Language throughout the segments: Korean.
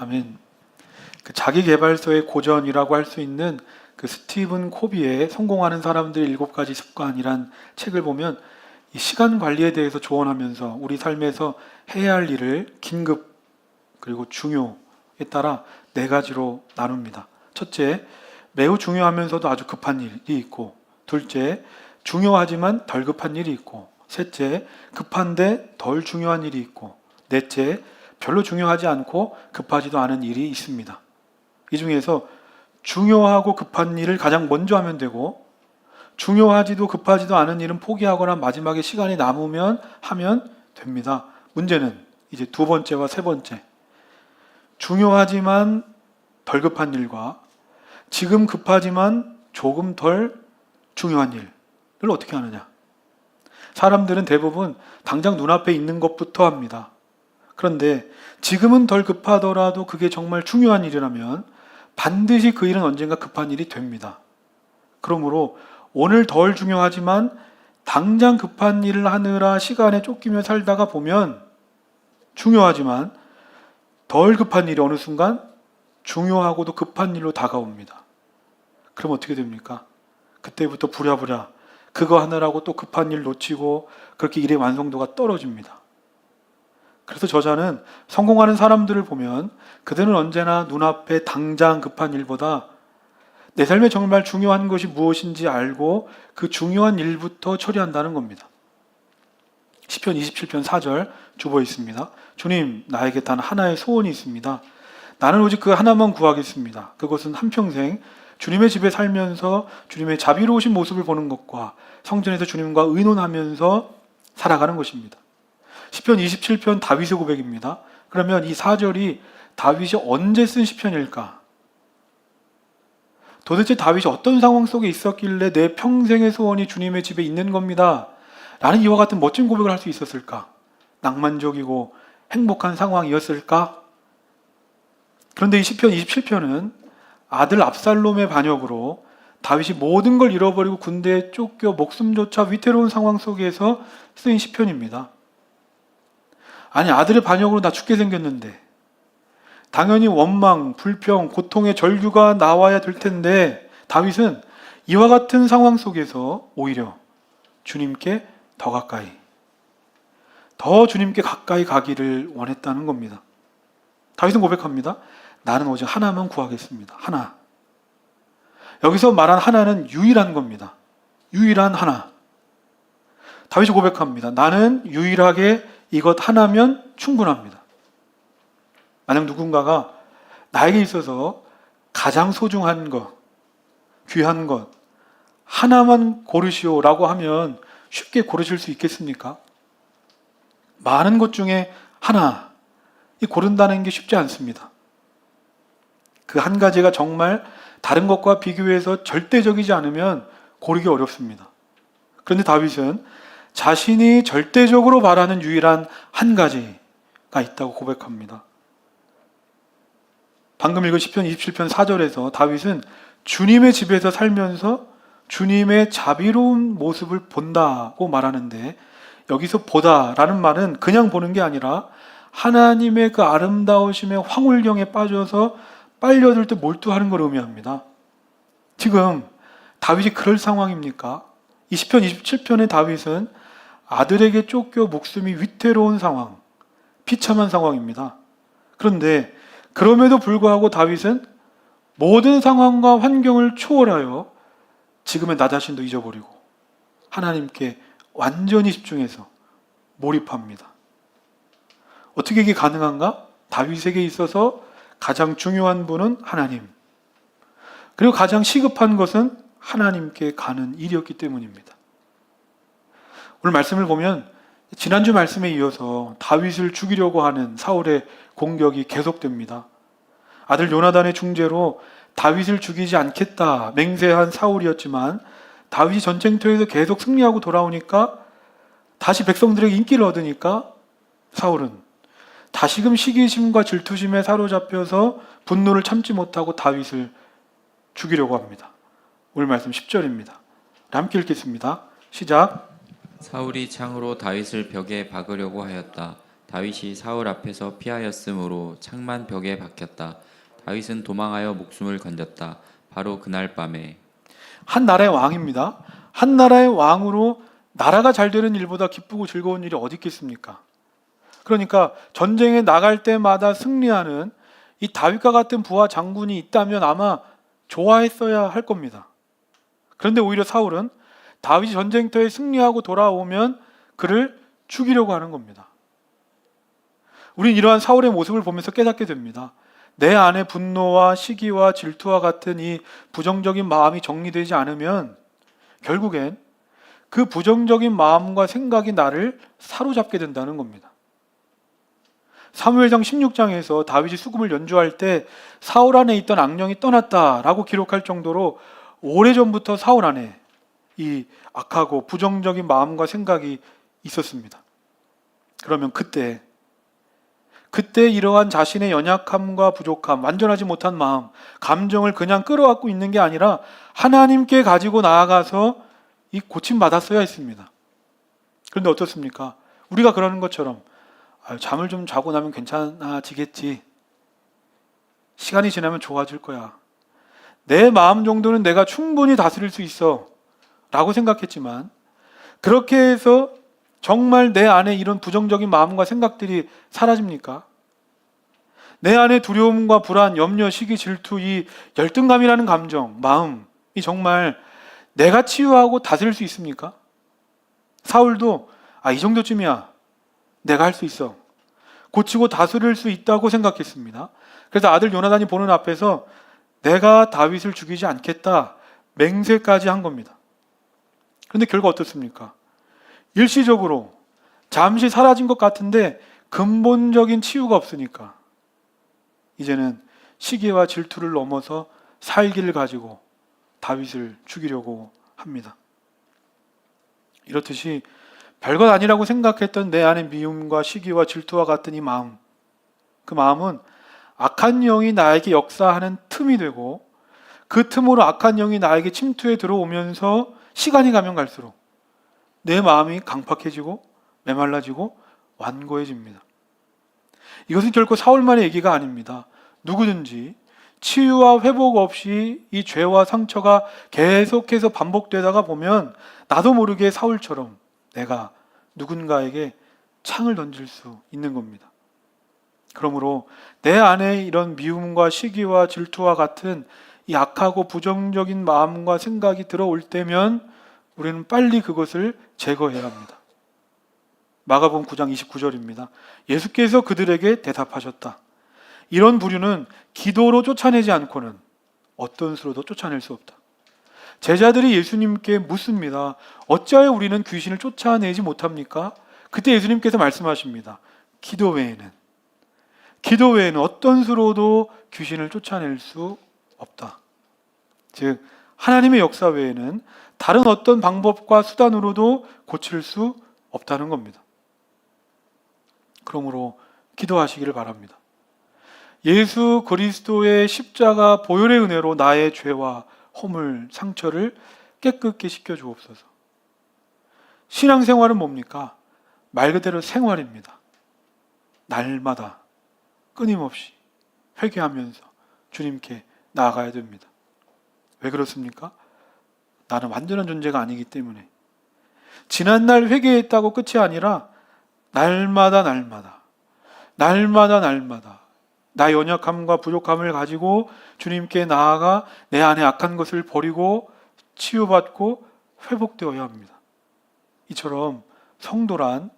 아멘. 그 자기계발서의 고전이라고 할 수 있는 그 스티븐 코비의 성공하는 사람들의 7가지 습관이란 책을 보면 이 시간 관리에 대해서 조언하면서 우리 삶에서 해야 할 일을 긴급 그리고 중요에 따라 4가지로 나눕니다. 첫째, 매우 중요하면서도 아주 급한 일이 있고, 둘째, 중요하지만 덜 급한 일이 있고, 셋째, 급한데 덜 중요한 일이 있고, 넷째, 별로 중요하지 않고 급하지도 않은 일이 있습니다. 이 중에서 중요하고 급한 일을 가장 먼저 하면 되고, 중요하지도 급하지도 않은 일은 포기하거나 마지막에 시간이 남으면 하면 됩니다. 문제는 이제 2번째와 3번째. 중요하지만 덜 급한 일과 지금 급하지만 조금 덜 중요한 일을 어떻게 하느냐. 사람들은 대부분 당장 눈앞에 있는 것부터 합니다. 그런데 지금은 덜 급하더라도 그게 정말 중요한 일이라면 반드시 그 일은 언젠가 급한 일이 됩니다. 그러므로 오늘 덜 중요하지만 당장 급한 일을 하느라 시간에 쫓기며 살다가 보면 중요하지만 덜 급한 일이 어느 순간 중요하고도 급한 일로 다가옵니다. 그럼 어떻게 됩니까? 그때부터 부랴부랴 그거 하느라고 또 급한 일 놓치고 그렇게 일의 완성도가 떨어집니다. 그래서 저자는 성공하는 사람들을 보면 그들은 언제나 눈앞에 당장 급한 일보다 내 삶에 정말 중요한 것이 무엇인지 알고 그 중요한 일부터 처리한다는 겁니다. 시편 27편 4절 주보에 있습니다. 주님, 나에게 단 하나의 소원이 있습니다. 나는 오직 그 하나만 구하겠습니다. 그것은 한평생 주님의 집에 살면서 주님의 자비로우신 모습을 보는 것과 성전에서 주님과 의논하면서 살아가는 것입니다. 시편 27편 다윗의 고백입니다. 그러면 이 4절이 다윗이 언제 쓴 시편일까? 도대체 다윗이 어떤 상황 속에 있었길래 내 평생의 소원이 주님의 집에 있는 겁니다. 라는 이와 같은 멋진 고백을 할 수 있었을까? 낭만적이고 행복한 상황이었을까? 그런데 이 시편 27편은 아들 압살롬의 반역으로 다윗이 모든 걸 잃어버리고 군대에 쫓겨 목숨조차 위태로운 상황 속에서 쓰인 시편입니다. 아니, 아들의 반역으로 나 죽게 생겼는데 당연히 원망, 불평, 고통의 절규가 나와야 될 텐데 다윗은 이와 같은 상황 속에서 오히려 주님께 더 주님께 가까이 가기를 원했다는 겁니다. 다윗은 고백합니다. 나는 오직 하나만 구하겠습니다. 하나. 여기서 말한 하나는 유일한 겁니다. 유일한 하나. 다윗이 고백합니다. 나는 유일하게 이것 하나면 충분합니다. 만약 누군가가 나에게 있어서 가장 소중한 것, 귀한 것 하나만 고르시오라고 하면 쉽게 고르실 수 있겠습니까? 많은 것 중에 하나 고른다는 게 쉽지 않습니다. 그 한 가지가 정말 다른 것과 비교해서 절대적이지 않으면 고르기 어렵습니다. 그런데 다윗은 자신이 절대적으로 바라는 유일한 한 가지가 있다고 고백합니다. 방금 읽은 시편 27편 4절에서 다윗은 주님의 집에서 살면서 주님의 자비로운 모습을 본다고 말하는데 여기서 보다라는 말은 그냥 보는 게 아니라 하나님의 그 아름다우심의 황홀경에 빠져서 빨려들 때 몰두하는 걸 의미합니다. 지금 다윗이 그럴 상황입니까? 이 시편 27편의 다윗은 아들에게 쫓겨 목숨이 위태로운 상황, 비참한 상황입니다. 그런데 그럼에도 불구하고 다윗은 모든 상황과 환경을 초월하여 지금의 나 자신도 잊어버리고 하나님께 완전히 집중해서 몰입합니다. 어떻게 이게 가능한가? 다윗에게 있어서 가장 중요한 분은 하나님, 그리고 가장 시급한 것은 하나님께 가는 일이었기 때문입니다. 오늘 말씀을 보면 지난주 말씀에 이어서 다윗을 죽이려고 하는 사울의 공격이 계속됩니다. 아들 요나단의 중재로 다윗을 죽이지 않겠다 맹세한 사울이었지만 다윗이 전쟁터에서 계속 승리하고 돌아오니까 다시 백성들에게 인기를 얻으니까 사울은 다시금 시기심과 질투심에 사로잡혀서 분노를 참지 못하고 다윗을 죽이려고 합니다. 오늘 말씀 10절입니다. 함께 읽겠습니다. 시작. 사울이 창으로 다윗을 벽에 박으려고 하였다. 다윗이 사울 앞에서 피하였으므로 창만 벽에 박혔다. 다윗은 도망하여 목숨을 건졌다. 바로 그날 밤에. 한 나라의 왕입니다. 한 나라의 왕으로 나라가 잘 되는 일보다 기쁘고 즐거운 일이 어디 있겠습니까? 그러니까 전쟁에 나갈 때마다 승리하는 이 다윗과 같은 부하 장군이 있다면 아마 좋아했어야 할 겁니다. 그런데 오히려 사울은 다윗이 전쟁터에 승리하고 돌아오면 그를 죽이려고 하는 겁니다. 우린 이러한 사울의 모습을 보면서 깨닫게 됩니다. 내 안에 분노와 시기와 질투와 같은 이 부정적인 마음이 정리되지 않으면 결국엔 그 부정적인 마음과 생각이 나를 사로잡게 된다는 겁니다. 사무엘상 16장에서 다윗이 수금을 연주할 때 사울 안에 있던 악령이 떠났다라고 기록할 정도로 오래전부터 사울 안에 이 악하고 부정적인 마음과 생각이 있었습니다. 그러면 그때 이러한 자신의 연약함과 부족함, 완전하지 못한 마음, 감정을 그냥 끌어안고 있는 게 아니라 하나님께 가지고 나아가서 이 고침받았어야 했습니다. 그런데 어떻습니까? 우리가 그러는 것처럼 잠을 좀 자고 나면 괜찮아지겠지. 시간이 지나면 좋아질 거야. 내 마음 정도는 내가 충분히 다스릴 수 있어 라고 생각했지만 그렇게 해서 정말 내 안에 이런 부정적인 마음과 생각들이 사라집니까? 내 안에 두려움과 불안, 염려, 시기, 질투, 이 열등감이라는 감정, 마음이 정말 내가 치유하고 다스릴 수 있습니까? 사울도 이 정도쯤이야. 내가 할 수 있어. 고치고 다스릴 수 있다고 생각했습니다. 그래서 아들 요나단이 보는 앞에서 내가 다윗을 죽이지 않겠다 맹세까지 한 겁니다. 그런데 결과 어떻습니까? 일시적으로 잠시 사라진 것 같은데 근본적인 치유가 없으니까 이제는 시기와 질투를 넘어서 살기를 가지고 다윗을 죽이려고 합니다. 이렇듯이 별것 아니라고 생각했던 내 안의 미움과 시기와 질투와 같은 이 마음, 그 마음은 악한 영이 나에게 역사하는 틈이 되고 그 틈으로 악한 영이 나에게 침투해 들어오면서 시간이 가면 갈수록 내 마음이 강팍해지고 메말라지고 완고해집니다. 이것은 결코 사울만의 얘기가 아닙니다. 누구든지 치유와 회복 없이 이 죄와 상처가 계속해서 반복되다가 보면 나도 모르게 사울처럼 내가 누군가에게 창을 던질 수 있는 겁니다. 그러므로 내 안에 이런 미움과 시기와 질투와 같은 이 악하고 부정적인 마음과 생각이 들어올 때면 우리는 빨리 그것을 제거해야 합니다. 마가복음 9장 29절입니다. 예수께서 그들에게 대답하셨다. 이런 부류는 기도로 쫓아내지 않고는 어떤 수로도 쫓아낼 수 없다. 제자들이 예수님께 묻습니다. 어찌하여 우리는 귀신을 쫓아내지 못합니까? 그때 예수님께서 말씀하십니다. 기도 외에는 어떤 수로도 귀신을 쫓아낼 수 없다. 즉 하나님의 역사 외에는 다른 어떤 방법과 수단으로도 고칠 수 없다는 겁니다. 그러므로 기도하시기를 바랍니다. 예수 그리스도의 십자가 보혈의 은혜로 나의 죄와 허물, 상처를 깨끗게 씻겨주옵소서. 신앙생활은 뭡니까? 말 그대로 생활입니다. 날마다 끊임없이 회개하면서 주님께 나아가야 됩니다. 왜 그렇습니까? 나는 완전한 존재가 아니기 때문에. 지난날 회개했다고 끝이 아니라 날마다 나의 연약함과 부족함을 가지고 주님께 나아가 내 안에 악한 것을 버리고 치유받고 회복되어야 합니다. 이처럼 성도란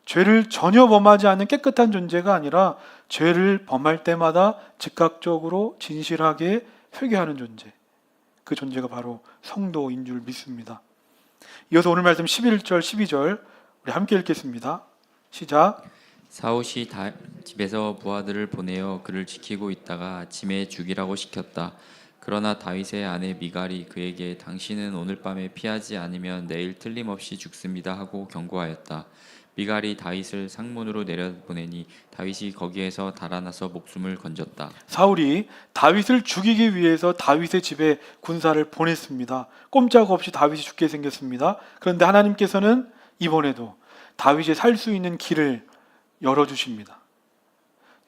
죄를 전혀 범하지 않는 깨끗한 존재가 아니라 죄를 범할 때마다 즉각적으로 진실하게 회개하는 존재, 그 존재가 바로 성도인 줄 믿습니다. 이어서 오늘 말씀 11절 12절 우리 함께 읽겠습니다. 시작. 사울이 집에서 부하들을 보내어 그를 지키고 있다가 아침에 죽이라고 시켰다. 그러나 다윗의 아내 미갈이 그에게 당신은 오늘 밤에 피하지 않으면 내일 틀림없이 죽습니다 하고 경고하였다. 미갈이 다윗을 상문으로 내려보내니 다윗이 거기에서 달아나서 목숨을 건졌다. 사울이 다윗을 죽이기 위해서 다윗의 집에 군사를 보냈습니다. 꼼짝없이 다윗이 죽게 생겼습니다. 그런데 하나님께서는 이번에도 다윗이 살 수 있는 길을 열어주십니다.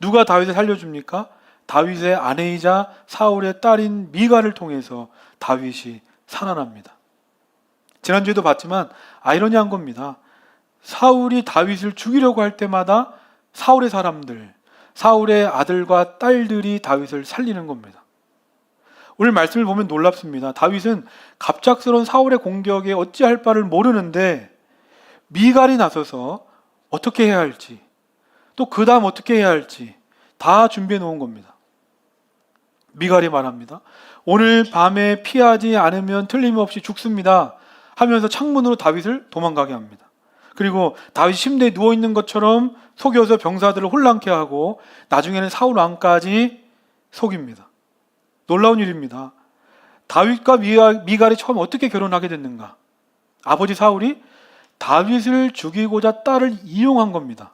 누가 다윗을 살려줍니까? 다윗의 아내이자 사울의 딸인 미가를 통해서 다윗이 살아납니다. 지난주에도 봤지만 아이러니한 겁니다. 사울이 다윗을 죽이려고 할 때마다 사울의 사람들, 사울의 아들과 딸들이 다윗을 살리는 겁니다. 오늘 말씀을 보면 놀랍습니다. 다윗은 갑작스러운 사울의 공격에 어찌할 바를 모르는데 미갈이 나서서 어떻게 해야 할지, 또 그 다음 어떻게 해야 할지 다 준비해 놓은 겁니다. 미갈이 말합니다. 오늘 밤에 피하지 않으면 틀림없이 죽습니다 하면서 창문으로 다윗을 도망가게 합니다. 그리고 다윗이 침대에 누워있는 것처럼 속여서 병사들을 혼란케 하고 나중에는 사울 왕까지 속입니다. 놀라운 일입니다. 다윗과 미갈이 처음 어떻게 결혼하게 됐는가? 아버지 사울이 다윗을 죽이고자 딸을 이용한 겁니다.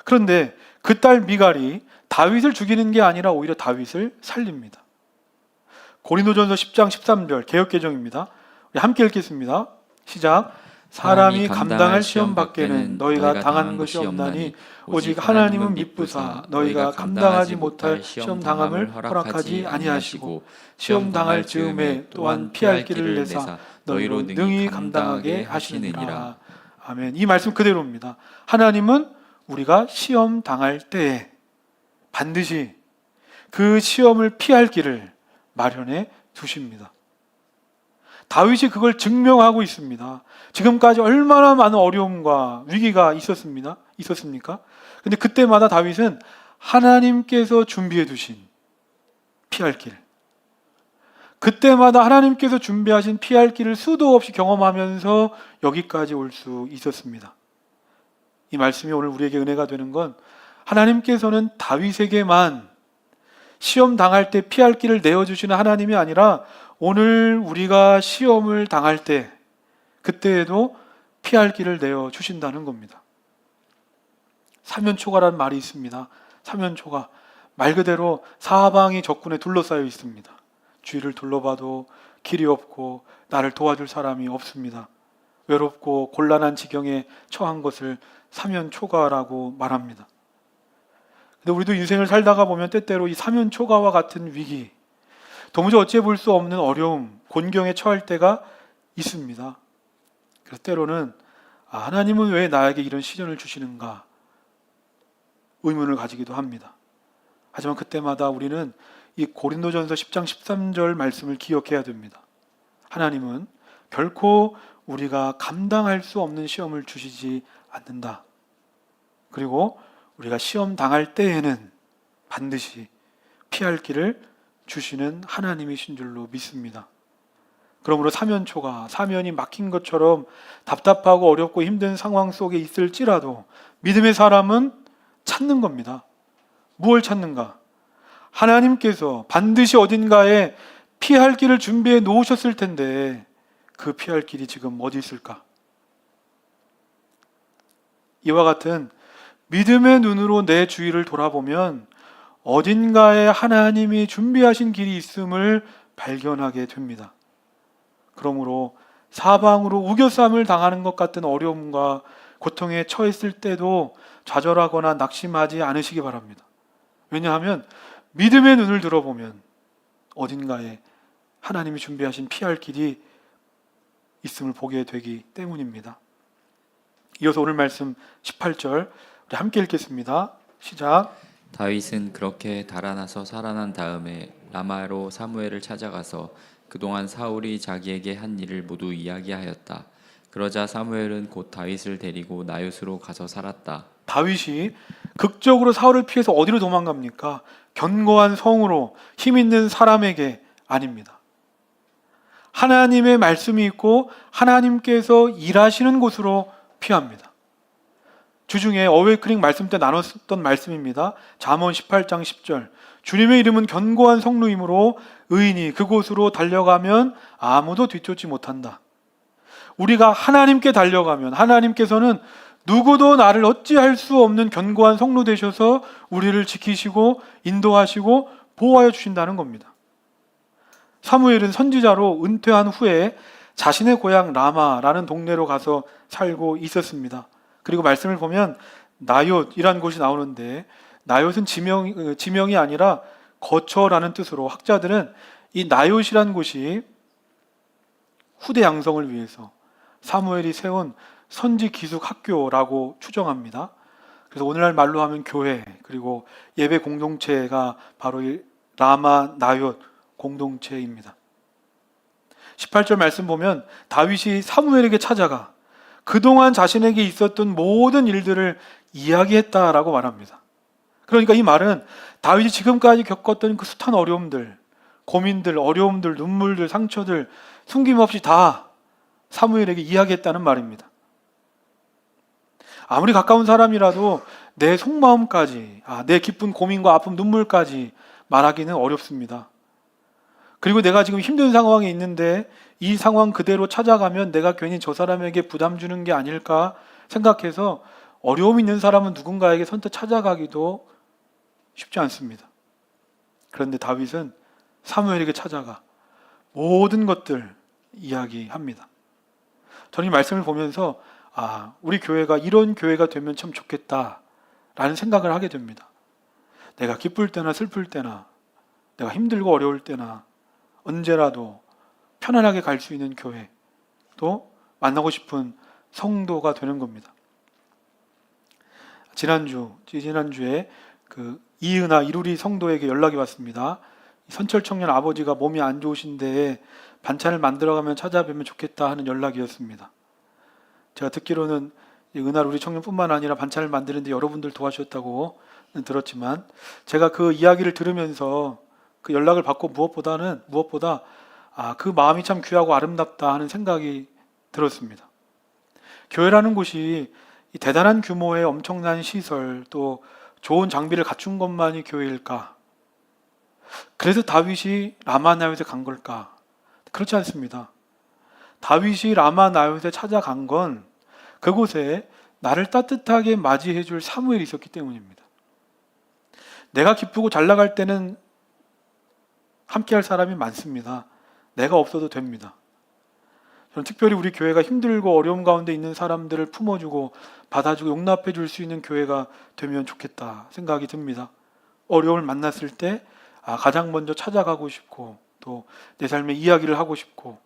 그런데 그 딸 미갈이 다윗을 죽이는 게 아니라 오히려 다윗을 살립니다. 고린도전서 10장 13절 개역개정입니다. 우리 함께 읽겠습니다. 시작. 사람이 감당할 시험 밖에는 너희가 당하는 것이 없나니 오직 하나님은 미쁘사 너희가 감당하지 못할 시험 당함을 허락하지 아니하시고 시험 당할 즈음에 또한 피할 길을 내사 너희로 능히 감당하게 하시느니라. 아멘. 이 말씀 그대로입니다. 하나님은 우리가 시험 당할 때에 반드시 그 시험을 피할 길을 마련해 두십니다. 다윗이 그걸 증명하고 있습니다. 지금까지 얼마나 많은 어려움과 위기가 있었습니까? 근데 그때마다 다윗은 하나님께서 준비해 두신 피할 길, 그때마다 하나님께서 준비하신 피할 길을 수도 없이 경험하면서 여기까지 올 수 있었습니다. 이 말씀이 오늘 우리에게 은혜가 되는 건 하나님께서는 다윗에게만 시험 당할 때 피할 길을 내어주시는 하나님이 아니라 오늘 우리가 시험을 당할 때 그때에도 피할 길을 내어주신다는 겁니다. 사면초가라는 말이 있습니다. 사면초가 말 그대로 사방이 적군에 둘러싸여 있습니다. 주위를 둘러봐도 길이 없고 나를 도와줄 사람이 없습니다. 외롭고 곤란한 지경에 처한 것을 사면초가라고 말합니다. 근데 우리도 인생을 살다가 보면 때때로 이 사면초가와 같은 위기, 도무지 어찌해 볼 수 없는 어려움, 곤경에 처할 때가 있습니다. 그래서 때로는 하나님은 왜 나에게 이런 시련을 주시는가 의문을 가지기도 합니다. 하지만 그때마다 우리는 이 고린도전서 10장 13절 말씀을 기억해야 됩니다. 하나님은 결코 우리가 감당할 수 없는 시험을 주시지 않는다. 그리고 우리가 시험 당할 때에는 반드시 피할 길을 주시는 하나님이신 줄로 믿습니다. 그러므로 사면초가 사면이 막힌 것처럼 답답하고 어렵고 힘든 상황 속에 있을지라도 믿음의 사람은 찾는 겁니다. 무엇을 찾는가? 하나님께서 반드시 어딘가에 피할 길을 준비해 놓으셨을 텐데 그 피할 길이 지금 어디 있을까? 이와 같은 믿음의 눈으로 내 주위를 돌아보면 어딘가에 하나님이 준비하신 길이 있음을 발견하게 됩니다. 그러므로 사방으로 우겨쌈을 당하는 것 같은 어려움과 고통에 처했을 때도 좌절하거나 낙심하지 않으시기 바랍니다. 왜냐하면 믿음의 눈을 들어보면 어딘가에 하나님이 준비하신 피할 길이 있음을 보게 되기 때문입니다. 이어서 오늘 말씀 18절 우리 함께 읽겠습니다. 시작. 다윗은 그렇게 달아나서 살아난 다음에 라마로 사무엘을 찾아가서 그동안 사울이 자기에게 한 일을 모두 이야기하였다. 그러자 사무엘은 곧 다윗을 데리고 나요스로 가서 살았다. 다윗이 극적으로 사울을 피해서 어디로 도망갑니까? 견고한 성으로 힘 있는 사람에게 아닙니다. 하나님의 말씀이 있고 하나님께서 일하시는 곳으로 피합니다. 주중에 어웨이크닝 말씀 때 나눴던 말씀입니다. 잠언 18장 10절. 주님의 이름은 견고한 성루이므로 의인이 그곳으로 달려가면 아무도 뒤쫓지 못한다. 우리가 하나님께 달려가면 하나님께서는 누구도 나를 어찌할 수 없는 견고한 성루 되셔서 우리를 지키시고 인도하시고 보호하여 주신다는 겁니다. 사무엘은 선지자로 은퇴한 후에 자신의 고향 라마라는 동네로 가서 살고 있었습니다. 그리고 말씀을 보면 나얏이라는 곳이 나오는데, 나얏은 지명이 아니라 거처라는 뜻으로 학자들은 이 나얏이라는 곳이 후대 양성을 위해서 사무엘이 세운 선지 기숙 학교라고 추정합니다. 그래서 오늘날 말로 하면 교회, 그리고 예배 공동체가 바로 이 라마 나얏 공동체입니다. 18절 말씀 보면 다윗이 사무엘에게 찾아가 그동안 자신에게 있었던 모든 일들을 이야기했다라고 말합니다. 그러니까 이 말은 다윗이 지금까지 겪었던 그 숱한 어려움들, 고민들, 어려움들, 눈물들, 상처들 숨김없이 다 사무엘에게 이야기했다는 말입니다. 아무리 가까운 사람이라도 내 속마음까지, 내 기쁜 고민과 아픔, 눈물까지 말하기는 어렵습니다. 그리고 내가 지금 힘든 상황에 있는데 이 상황 그대로 찾아가면 내가 괜히 저 사람에게 부담 주는 게 아닐까 생각해서 어려움 있는 사람은 누군가에게 선뜻 찾아가기도 쉽지 않습니다. 그런데 다윗은 사무엘에게 찾아가 모든 것들 이야기합니다. 저는 이 말씀을 보면서 우리 교회가 이런 교회가 되면 참 좋겠다라는 생각을 하게 됩니다. 내가 기쁠 때나 슬플 때나 내가 힘들고 어려울 때나 언제라도 편안하게 갈 수 있는 교회, 또 만나고 싶은 성도가 되는 겁니다. 지난주에 그 이은하 이루리 성도에게 연락이 왔습니다. 선철 청년 아버지가 몸이 안 좋으신데 반찬을 만들어가면 찾아뵈면 좋겠다 하는 연락이었습니다. 제가 듣기로는 은하 우리 청년뿐만 아니라 반찬을 만드는데 여러분들 도와주셨다고 들었지만, 제가 그 이야기를 들으면서 그 연락을 받고 무엇보다 그 마음이 참 귀하고 아름답다 하는 생각이 들었습니다. 교회라는 곳이 이 대단한 규모의 엄청난 시설, 또 좋은 장비를 갖춘 것만이 교회일까? 그래서 다윗이 라마나얏에 간 걸까? 그렇지 않습니다. 다윗이 라마나얏에 찾아간 건 그곳에 나를 따뜻하게 맞이해 줄 사무엘이 있었기 때문입니다. 내가 기쁘고 잘 나갈 때는 함께할 사람이 많습니다. 내가 없어도 됩니다. 저는 특별히 우리 교회가 힘들고 어려움 가운데 있는 사람들을 품어주고 받아주고 용납해 줄 수 있는 교회가 되면 좋겠다 생각이 듭니다. 어려움을 만났을 때 가장 먼저 찾아가고 싶고, 또 내 삶의 이야기를 하고 싶고,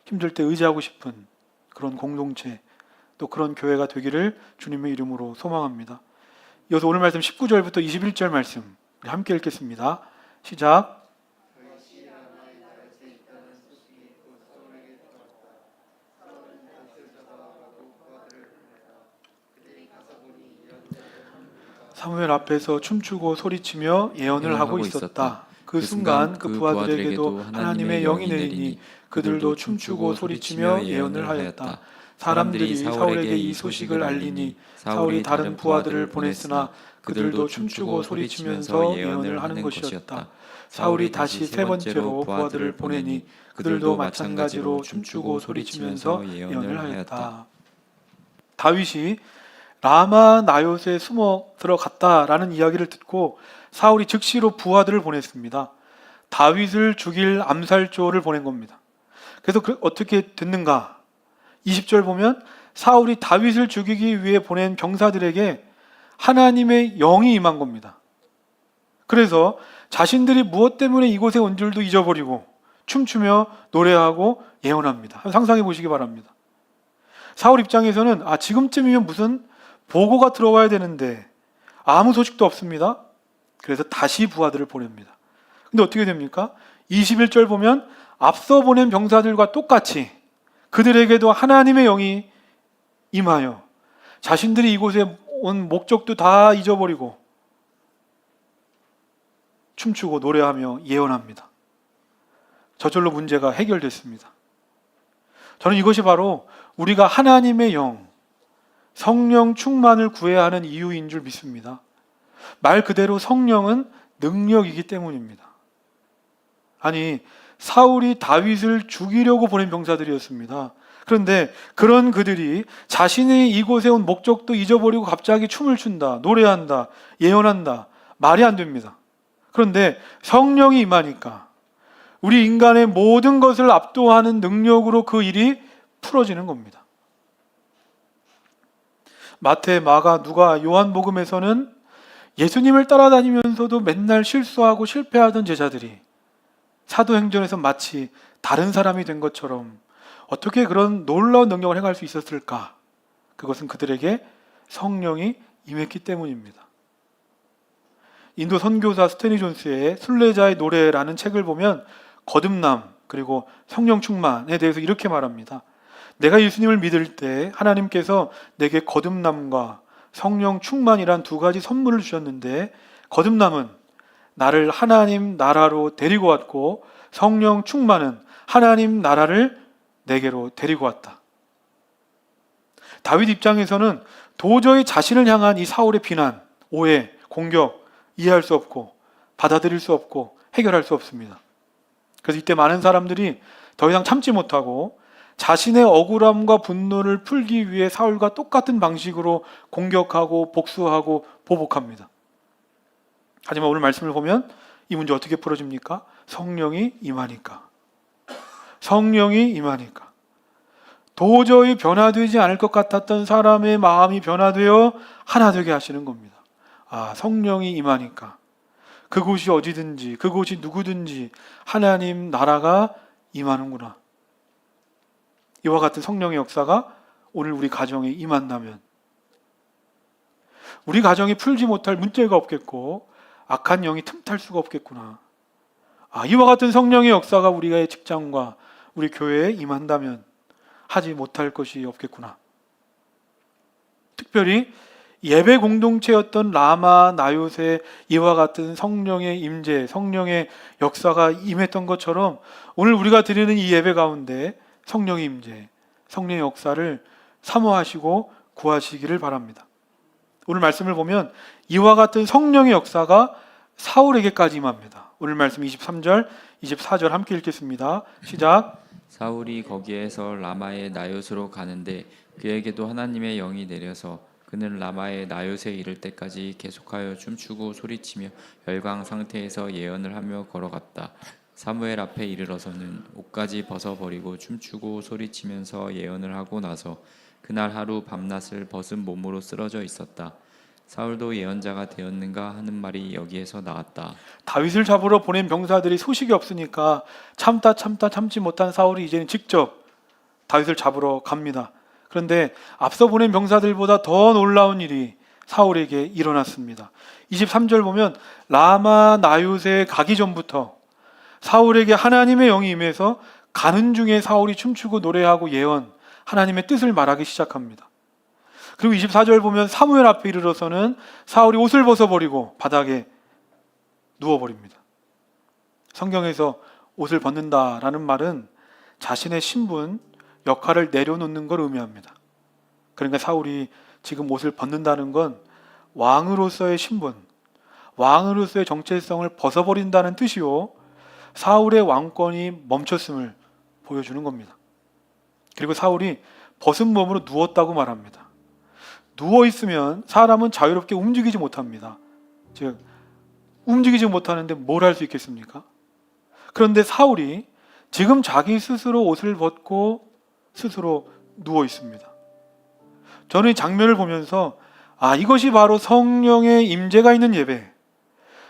힘들 때 의지하고 싶은 그런 공동체, 또 그런 교회가 되기를 주님의 이름으로 소망합니다. 이어서 오늘 말씀 19절부터 21절 말씀 우리 함께 읽겠습니다. 시작. 사무엘 앞에서 춤추고 소리치며 예언을 하고 있었다. 그 순간 그 부하들에게도 하나님의 영이 내리니 그들도 춤추고 소리치며 예언을 하였다. 사람들이 사울에게 이 소식을 알리니 사울이 다른 부하들을 보냈으나 그들도 춤추고 소리치면서 예언을 하는 것이었다. 사울이 다시 세 번째로 부하들을 보내니 그들도 마찬가지로 춤추고 소리치면서 예언을 하였다. 다윗이 라마 나얏에 숨어 들어갔다라는 이야기를 듣고 사울이 즉시로 부하들을 보냈습니다. 다윗을 죽일 암살조를 보낸 겁니다. 그래서 어떻게 됐는가? 20절 보면 사울이 다윗을 죽이기 위해 보낸 병사들에게 하나님의 영이 임한 겁니다. 그래서 자신들이 무엇 때문에 이곳에 온 줄도 잊어버리고 춤추며 노래하고 예언합니다. 한번 상상해 보시기 바랍니다. 사울 입장에서는 지금쯤이면 무슨 보고가 들어와야 되는데 아무 소식도 없습니다. 그래서 다시 부하들을 보냅니다. 근데 어떻게 됩니까? 21절 보면 앞서 보낸 병사들과 똑같이 그들에게도 하나님의 영이 임하여 자신들이 이곳에 온 목적도 다 잊어버리고 춤추고 노래하며 예언합니다. 저절로 문제가 해결됐습니다. 저는 이것이 바로 우리가 하나님의 영, 성령 충만을 구해야 하는 이유인 줄 믿습니다. 말 그대로 성령은 능력이기 때문입니다. 아니, 사울이 다윗을 죽이려고 보낸 병사들이었습니다. 그런데 그런 그들이 자신이 이곳에 온 목적도 잊어버리고 갑자기 춤을 춘다, 노래한다, 예언한다. 말이 안 됩니다. 그런데 성령이 임하니까 우리 인간의 모든 것을 압도하는 능력으로 그 일이 풀어지는 겁니다. 마태, 마가, 누가, 요한복음에서는 예수님을 따라다니면서도 맨날 실수하고 실패하던 제자들이 사도행전에서 마치 다른 사람이 된 것처럼 어떻게 그런 놀라운 능력을 행할 수 있었을까? 그것은 그들에게 성령이 임했기 때문입니다. 인도 선교사 스테니 존스의 순례자의 노래라는 책을 보면 거듭남 그리고 성령 충만에 대해서 이렇게 말합니다. 내가 예수님을 믿을 때 하나님께서 내게 거듭남과 성령 충만이란 두 가지 선물을 주셨는데, 거듭남은 나를 하나님 나라로 데리고 왔고 성령 충만은 하나님 나라를 내게로 데리고 왔다. 다윗 입장에서는 도저히 자신을 향한 이 사울의 비난, 오해, 공격 이해할 수 없고 받아들일 수 없고 해결할 수 없습니다. 그래서 이때 많은 사람들이 더 이상 참지 못하고 자신의 억울함과 분노를 풀기 위해 사울과 똑같은 방식으로 공격하고 복수하고 보복합니다. 하지만 오늘 말씀을 보면 이 문제 어떻게 풀어집니까? 성령이 임하니까. 성령이 임하니까. 도저히 변화되지 않을 것 같았던 사람의 마음이 변화되어 하나 되게 하시는 겁니다. 아, 성령이 임하니까. 그곳이 어디든지, 그곳이 누구든지 하나님 나라가 임하는구나. 이와 같은 성령의 역사가 오늘 우리 가정에 임한다면 우리 가정이 풀지 못할 문제가 없겠고 악한 영이 틈탈 수가 없겠구나. 아, 이와 같은 성령의 역사가 우리의 직장과 우리 교회에 임한다면 하지 못할 것이 없겠구나. 특별히 예배 공동체였던 라마, 나요세 이와 같은 성령의 임재, 성령의 역사가 임했던 것처럼 오늘 우리가 드리는 이 예배 가운데 성령의 임재, 성령의 역사를 사모하시고 구하시기를 바랍니다. 오늘 말씀을 보면 이와 같은 성령의 역사가 사울에게까지 임합니다. 오늘 말씀 23절, 24절 함께 읽겠습니다. 시작. 사울이 거기에서 라마의 나요스로 가는데 그에게도 하나님의 영이 내려서 그는 라마의 나요스에 이를 때까지 계속하여 춤추고 소리치며 열광 상태에서 예언을 하며 걸어갔다. 사무엘 앞에 이르러서는 옷까지 벗어버리고 춤추고 소리치면서 예언을 하고 나서 그날 하루 밤낮을 벗은 몸으로 쓰러져 있었다. 사울도 예언자가 되었는가 하는 말이 여기에서 나왔다. 다윗을 잡으러 보낸 병사들이 소식이 없으니까 참지 못한 사울이 이제는 직접 다윗을 잡으러 갑니다. 그런데 앞서 보낸 병사들보다 더 놀라운 일이 사울에게 일어났습니다. 23절 보면 라마 나요스에 가기 전부터 사울에게 하나님의 영이 임해서 가는 중에 사울이 춤추고 노래하고 예언, 하나님의 뜻을 말하기 시작합니다. 그리고 24절 보면 사무엘 앞에 이르러서는 사울이 옷을 벗어버리고 바닥에 누워버립니다. 성경에서 옷을 벗는다라는 말은 자신의 신분, 역할을 내려놓는 걸 의미합니다. 그러니까 사울이 지금 옷을 벗는다는 건 왕으로서의 신분, 왕으로서의 정체성을 벗어버린다는 뜻이요, 사울의 왕권이 멈췄음을 보여주는 겁니다. 그리고 사울이 벗은 몸으로 누웠다고 말합니다. 누워있으면 사람은 자유롭게 움직이지 못합니다. 즉, 움직이지 못하는데 뭘 할 수 있겠습니까? 그런데 사울이 지금 자기 스스로 옷을 벗고 스스로 누워 있습니다. 저는 이 장면을 보면서 이것이 바로 성령의 임재가 있는 예배,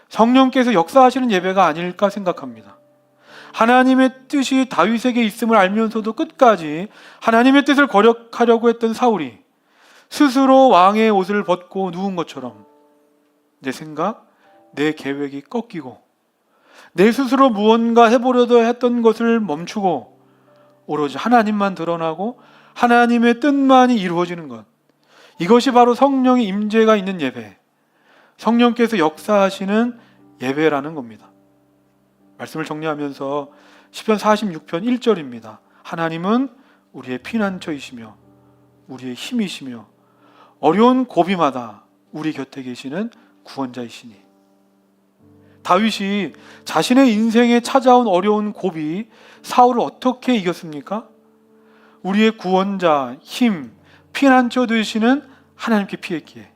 성령께서 역사하시는 예배가 아닐까 생각합니다. 하나님의 뜻이 다윗에게 있음을 알면서도 끝까지 하나님의 뜻을 거역하려고 했던 사울이 스스로 왕의 옷을 벗고 누운 것처럼 내 생각, 내 계획이 꺾이고 내 스스로 무언가 해보려도 했던 것을 멈추고 오로지 하나님만 드러나고 하나님의 뜻만이 이루어지는 것, 이것이 바로 성령의 임재가 있는 예배, 성령께서 역사하시는 예배라는 겁니다. 말씀을 정리하면서 시편 46편 1절입니다. 하나님은 우리의 피난처이시며 우리의 힘이시며 어려운 고비마다 우리 곁에 계시는 구원자이시니. 다윗이 자신의 인생에 찾아온 어려운 고비, 사울을 어떻게 이겼습니까? 우리의 구원자, 힘, 피난처 되시는 하나님께 피했기에,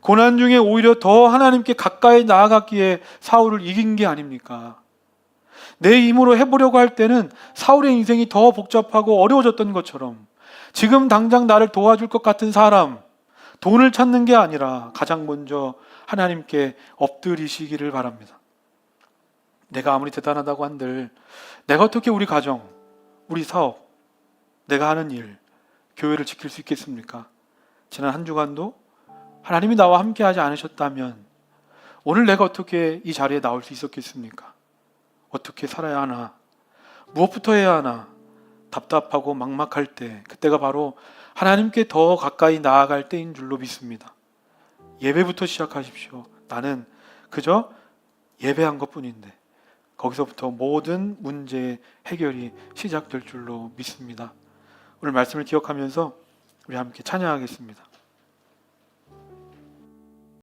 고난 중에 오히려 더 하나님께 가까이 나아갔기에 사울을 이긴 게 아닙니까? 내 힘으로 해보려고 할 때는 사울의 인생이 더 복잡하고 어려워졌던 것처럼 지금 당장 나를 도와줄 것 같은 사람, 돈을 찾는 게 아니라 가장 먼저 하나님께 엎드리시기를 바랍니다. 내가 아무리 대단하다고 한들 내가 어떻게 우리 가정, 우리 사업, 내가 하는 일, 교회를 지킬 수 있겠습니까? 지난 한 주간도 하나님이 나와 함께 하지 않으셨다면 오늘 내가 어떻게 이 자리에 나올 수 있었겠습니까? 어떻게 살아야 하나? 무엇부터 해야 하나? 답답하고 막막할 때, 그때가 바로 하나님께 더 가까이 나아갈 때인 줄로 믿습니다. 예배부터 시작하십시오. 나는 그저 예배한 것뿐인데 거기서부터 모든 문제의 해결이 시작될 줄로 믿습니다. 오늘 말씀을 기억하면서 우리 함께 찬양하겠습니다.